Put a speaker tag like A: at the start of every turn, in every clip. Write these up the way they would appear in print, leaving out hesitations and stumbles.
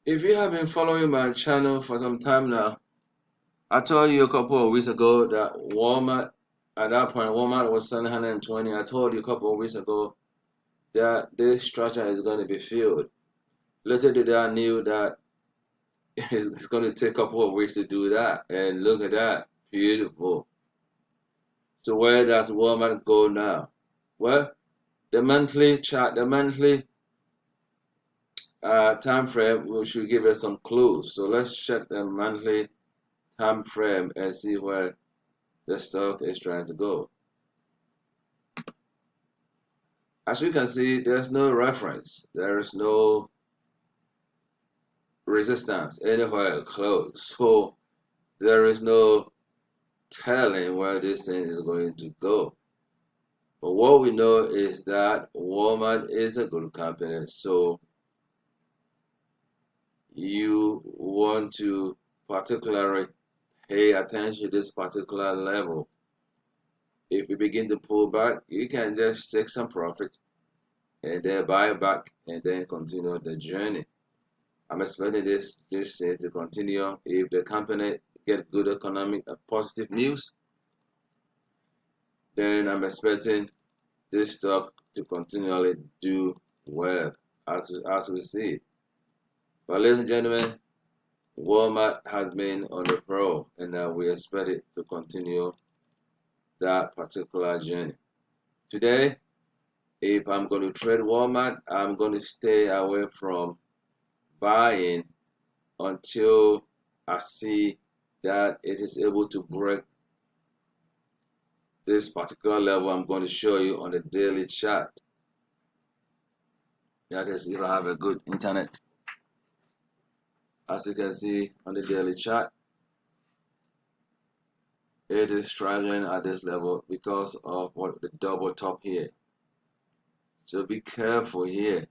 A: If you have been following my channel for some time now, I told you a couple of weeks ago that Walmart, at that point, Walmart was 720. I told you a couple of weeks ago that this structure is going to be filled. Little did I knew that it's going to take a couple of weeks to do that. And look at that. Beautiful. So where does Walmart go now? Well, the monthly chart, the monthly time frame we should give us some clues. So let's check the monthly time frame and see where the stock is trying to go. As you can see, there's no reference. There is no resistance anywhere close. So there is no telling where this thing is going to go. But what we know is that Walmart is a good company. So you want to particularly pay attention to this particular level. If you begin to pull back, you can just take some profit and then buy back and then continue the journey. I'm expecting this to continue. If the company get good economic positive news, then I'm expecting this stock to continually do well as we see. But ladies and gentlemen, Walmart has been on the prowl, and we expect it to continue that particular journey. Today, if I'm going to trade Walmart, I'm going to stay away from buying until I see that it is able to break this particular level I'm going to show you on the daily chart. That is if I have a good internet. As you can see on the daily chart, it is struggling at this level because of what the double top here. So be careful here.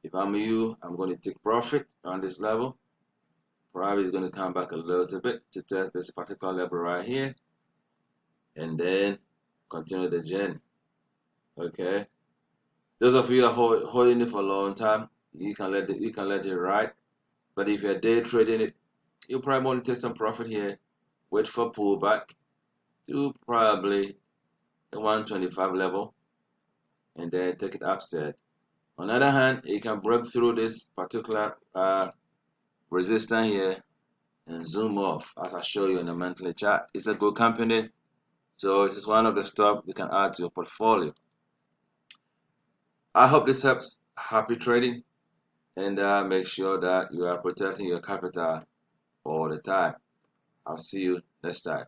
A: If I'm you, I'm going to take profit on this level. Probably is going to come back a little bit to test this particular level right here, and then continue the journey. Okay. Those of you who are holding it for a long time, you can let it ride. But if you're day trading it, you probably want to take some profit here. Wait for pullback to probably the 125 level, and then take it upstairs. On the other hand, you can break through this particular resistance here and zoom off, as I show you in the monthly chart. It's a good company, so it is one of the stocks you can add to your portfolio. I hope this helps. Happy trading, and make sure that you are protecting your capital all the time. I'll see you next time.